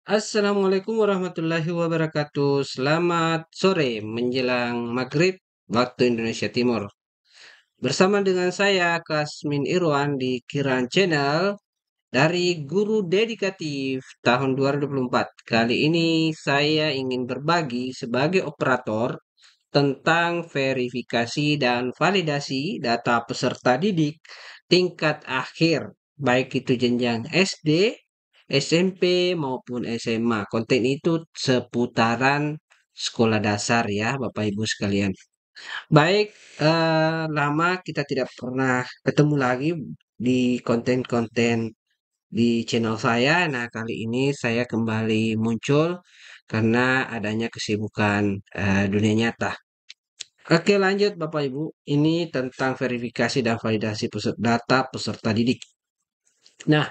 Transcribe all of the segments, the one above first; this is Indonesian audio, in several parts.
Assalamualaikum warahmatullahi wabarakatuh. Selamat sore menjelang maghrib waktu Indonesia Timur. Bersama dengan saya Kasmin Irwan di Kiran Channel dari Guru Dedikatif tahun 2024. Kali ini saya ingin berbagi sebagai operator tentang verifikasi dan validasi data peserta didik tingkat akhir, baik itu jenjang SD, SMP maupun SMA. Konten itu seputaran sekolah dasar ya, Bapak Ibu sekalian. Baik, lama kita tidak pernah ketemu lagi di konten-konten di channel saya. Nah, kali ini saya kembali muncul karena adanya kesibukan dunia nyata. Oke, lanjut Bapak Ibu. Ini tentang verifikasi dan validasi data peserta didik. Nah,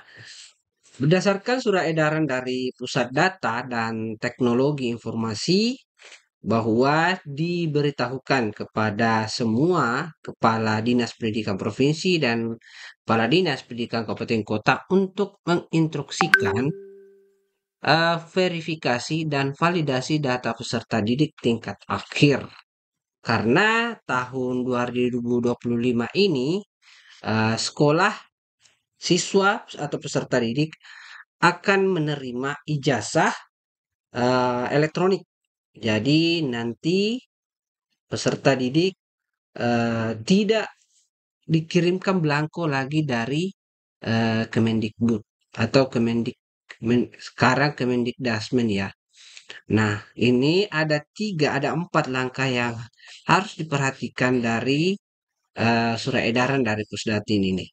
berdasarkan surat edaran dari Pusat Data dan Teknologi Informasi bahwa diberitahukan kepada semua kepala dinas pendidikan provinsi dan kepala dinas pendidikan kabupaten kota untuk menginstruksikan verifikasi dan validasi data peserta didik tingkat akhir. Karena tahun 2025 ini sekolah, siswa atau peserta didik akan menerima ijazah elektronik. Jadi nanti peserta didik tidak dikirimkan belangko lagi dari Kemendikbud atau sekarang Kemendikdasmen ya. Nah, ini ada 4 langkah yang harus diperhatikan dari surat edaran dari Pusdatin ini.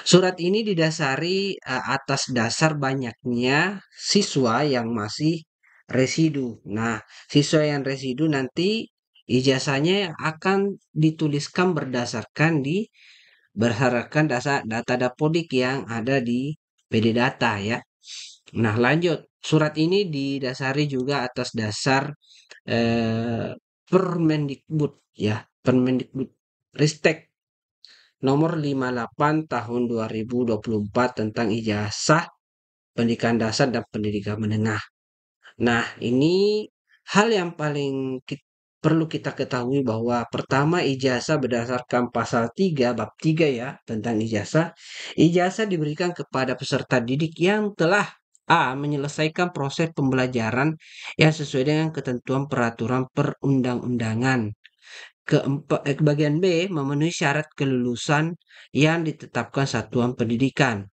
Surat ini didasari atas dasar banyaknya siswa yang masih residu. Nah, siswa yang residu nanti ijazahnya akan dituliskan berdasarkan data Dapodik yang ada di PD Data ya. Nah, lanjut. Surat ini didasari juga atas dasar eh, Permendikbud ya, Permendikbud Ristek nomor 58 tahun 2024 tentang ijazah pendidikan dasar dan pendidikan menengah. Nah, ini hal yang paling perlu kita ketahui bahwa pertama ijazah berdasarkan pasal 3 bab 3 ya tentang ijazah. Ijazah diberikan kepada peserta didik yang telah A. Menyelesaikan proses pembelajaran yang sesuai dengan ketentuan peraturan perundang-undangan. Bagian B memenuhi syarat kelulusan yang ditetapkan satuan pendidikan.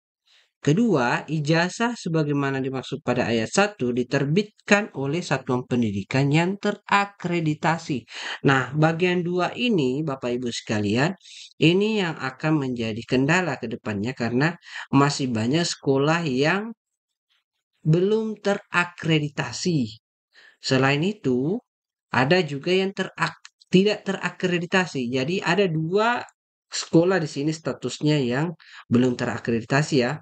Kedua, ijazah sebagaimana dimaksud pada ayat 1 diterbitkan oleh satuan pendidikan yang terakreditasi. Nah, bagian 2 ini Bapak Ibu sekalian, ini yang akan menjadi kendala ke depannya karena masih banyak sekolah yang belum terakreditasi. Selain itu, ada juga yang tidak terakreditasi. Jadi ada dua sekolah di sini statusnya yang belum terakreditasi ya.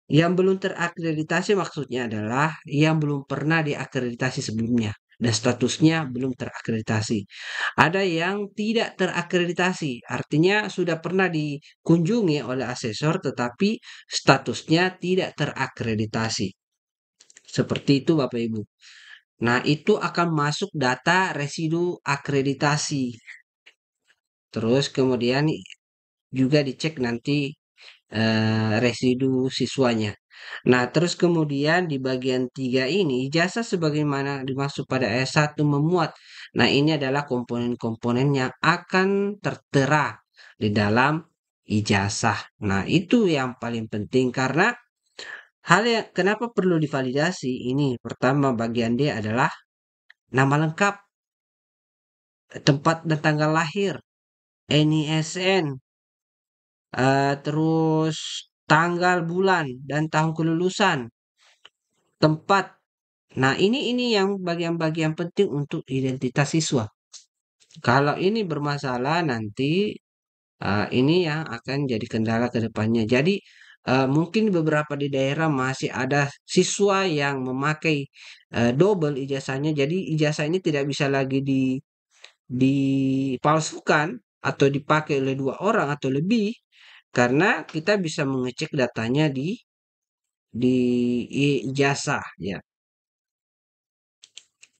Yang belum terakreditasi maksudnya adalah yang belum pernah diakreditasi sebelumnya dan statusnya belum terakreditasi. Ada yang tidak terakreditasi, artinya sudah pernah dikunjungi oleh asesor tetapi statusnya tidak terakreditasi. Seperti itu Bapak Ibu. Nah, itu akan masuk data residu akreditasi. Terus kemudian juga dicek nanti residu siswanya. Nah, terus kemudian di bagian 3 ini, ijazah sebagaimana dimaksud pada ayat 1 memuat. Nah, ini adalah komponen-komponen yang akan tertera di dalam ijazah. Nah, itu yang paling penting karena hal yang kenapa perlu divalidasi ini pertama bagian D adalah nama lengkap, tempat dan tanggal lahir, NISN, terus tanggal, bulan, dan tahun kelulusan, tempat. Nah, ini yang bagian-bagian penting untuk identitas siswa. Kalau ini bermasalah nanti ini yang akan jadi kendala ke depannya. Jadi mungkin beberapa di daerah masih ada siswa yang memakai double ijazahnya. Jadi ijazah ini tidak bisa lagi dipalsukan atau dipakai oleh 2 orang atau lebih karena kita bisa mengecek datanya di ijazah ya.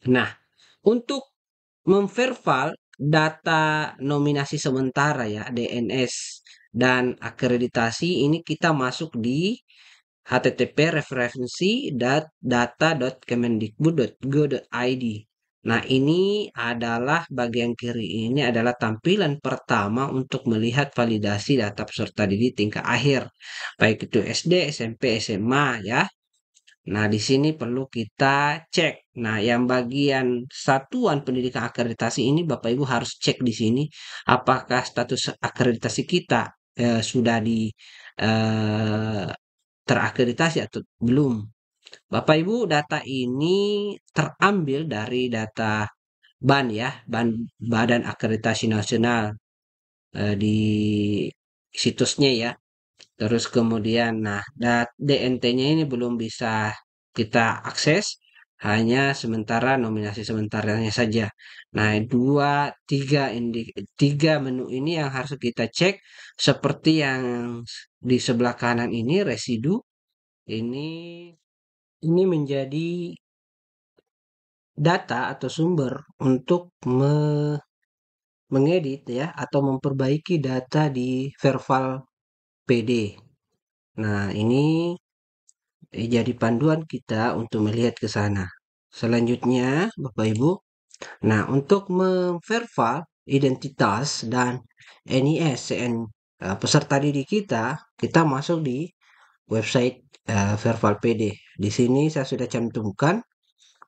Nah, untuk memverval data nominasi sementara ya DNS dan akreditasi ini kita masuk di http referensi data.kemendikbud.go.id. Nah, ini adalah bagian kiri ini adalah tampilan pertama untuk melihat validasi data peserta didik tingkat akhir, baik itu SD, SMP, SMA ya. Nah, di sini perlu kita cek. Nah, yang bagian satuan pendidikan akreditasi ini Bapak Ibu harus cek di sini apakah status akreditasi kita sudah di eh, terakreditasi atau belum. Bapak Ibu, data ini terambil dari data BAN ya, BAN Badan Akreditasi Nasional di situsnya ya. Terus kemudian, nah, DNT-nya ini belum bisa kita akses, hanya sementara nominasi sementaranya saja. Nah, tiga menu ini yang harus kita cek, seperti yang di sebelah kanan ini residu. Ini menjadi data atau sumber untuk mengedit ya atau memperbaiki data di Verval PD. Nah, ini jadi panduan kita untuk melihat ke sana. Selanjutnya, Bapak Ibu, nah untuk memverval identitas dan NIS peserta didik kita masuk di website Verval PD. Di sini saya sudah cantumkan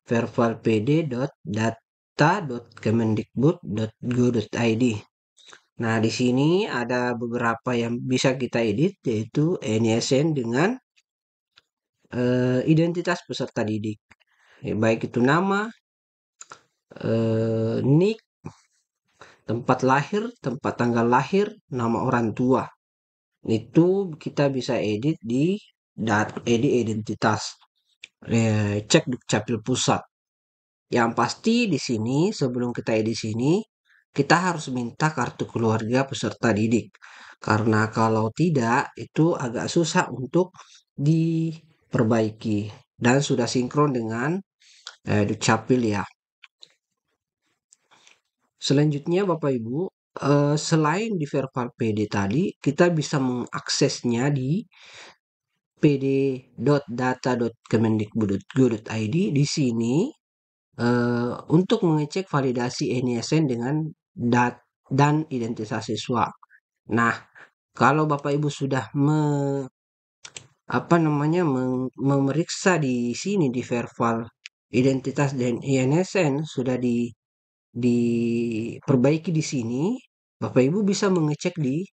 vervalpd.data.kemendikbud.go.id. Nah, di sini ada beberapa yang bisa kita edit, yaitu NISN dengan identitas peserta didik. Baik itu nama, NIK, tempat lahir, tempat tanggal lahir, nama orang tua. Itu kita bisa edit di edit identitas. Cek Dukcapil Pusat. Yang pasti di sini sebelum kita edit sini kita harus minta kartu keluarga peserta didik. Karena kalau tidak itu agak susah untuk diperbaiki dan sudah sinkron dengan Dukcapil ya. Selanjutnya Bapak Ibu, selain di Verval PD tadi, kita bisa mengaksesnya di pd.data.kemendikbud.go.id. Di sini untuk mengecek validasi NISN dengan dan identitas siswa. Nah, kalau Bapak Ibu sudah memeriksa di sini di Verval identitas dan INSN sudah diperbaiki di sini, Bapak Ibu bisa mengecek di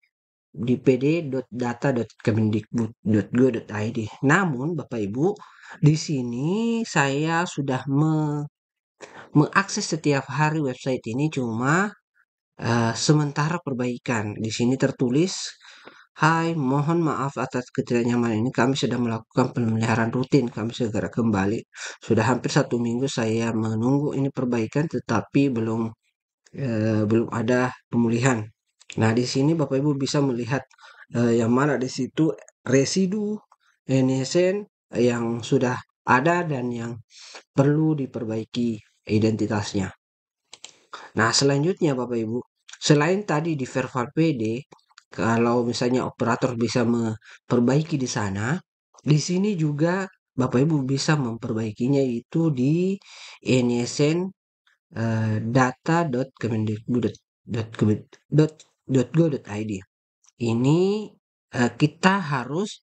pd.data.kemendikbud.go.id. Namun Bapak Ibu, di sini saya sudah mengakses setiap hari website ini cuma sementara perbaikan. Di sini tertulis, "Hai, mohon maaf atas ketidaknyamanan ini. Kami sedang melakukan pemeliharaan rutin. Kami segera kembali." Sudah hampir 1 minggu saya menunggu ini perbaikan, tetapi belum ada pemulihan. Nah, di sini Bapak Ibu bisa melihat yang mana di situ residu NISN yang sudah ada dan yang perlu diperbaiki identitasnya. Nah, selanjutnya Bapak Ibu, selain tadi di Verval PD, kalau misalnya operator bisa memperbaiki di sana, di sini juga Bapak Ibu bisa memperbaikinya itu di NISN data.kemendikbud.go.id. Ini kita harus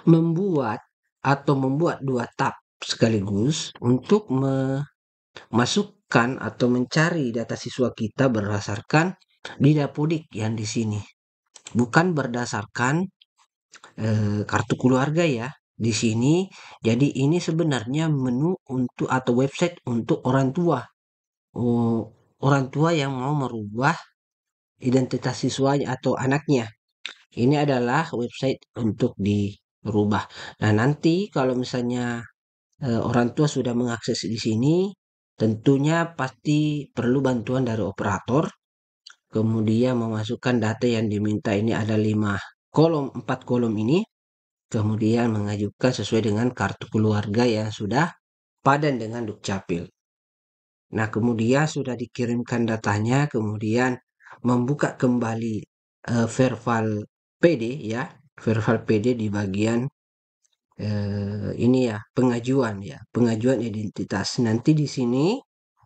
membuat dua tab sekaligus untuk memasukkan atau mencari data siswa kita berdasarkan Didapodik yang di sini, bukan berdasarkan kartu keluarga ya. Di sini, jadi ini sebenarnya menu untuk atau website untuk orang tua. Oh, orang tua yang mau merubah identitas siswanya atau anaknya. Ini adalah website untuk dirubah. Nah, nanti kalau misalnya orang tua sudah mengakses di sini, tentunya pasti perlu bantuan dari operator. Kemudian memasukkan data yang diminta ini ada 5 kolom, 4 kolom ini. kemudian mengajukan sesuai dengan kartu keluarga yang sudah padan dengan Dukcapil. Nah, kemudian sudah dikirimkan datanya, kemudian membuka kembali Verval PD ya, Verval PD di bagian ini ya, pengajuan identitas. Nanti di sini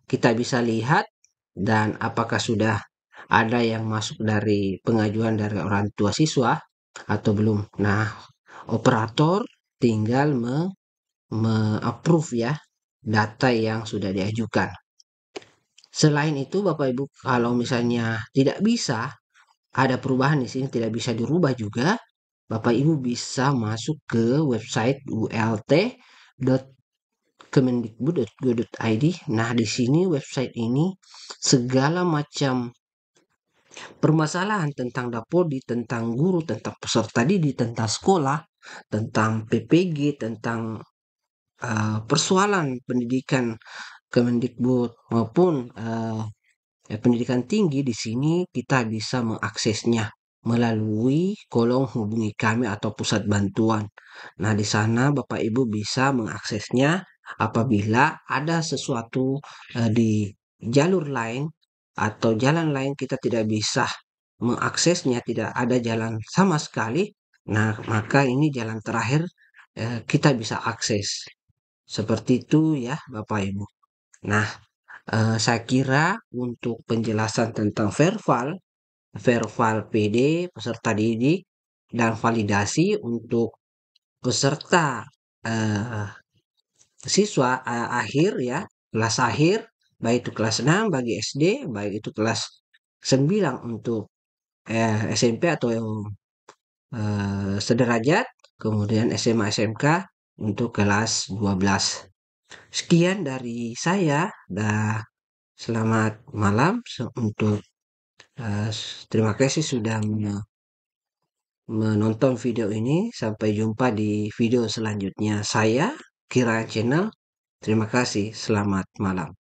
kita bisa lihat dan apakah sudah ada yang masuk dari pengajuan dari orang tua siswa atau belum. Nah, operator tinggal me-approve ya data yang sudah diajukan. Selain itu, Bapak Ibu, kalau misalnya tidak bisa ada perubahan di sini, tidak bisa dirubah juga, Bapak Ibu bisa masuk ke website ult.kemendikbud.go.id. Nah, di sini website ini segala macam permasalahan tentang Dapodi, tentang guru, tentang peserta didik, tentang sekolah, tentang PPG, tentang persoalan pendidikan Kemendikbud maupun pendidikan tinggi, di sini kita bisa mengaksesnya melalui kolom hubungi kami atau pusat bantuan. Nah, di sana Bapak Ibu bisa mengaksesnya apabila ada sesuatu di jalur lain atau jalan lain kita tidak bisa mengaksesnya, tidak ada jalan sama sekali. Nah, maka ini jalan terakhir kita bisa akses. Seperti itu ya, Bapak Ibu. Nah, saya kira untuk penjelasan tentang Verval, Verval PD, peserta didik, dan validasi untuk peserta eh, siswa akhir ya, kelas akhir, baik itu kelas 6 bagi SD, baik itu kelas 9 untuk SMP atau sederajat, kemudian SMA SMK untuk kelas 12. Sekian dari saya, dah selamat malam untuk terima kasih sudah menonton video ini. Sampai jumpa di video selanjutnya. Saya Kira Channel. Terima kasih. Selamat malam.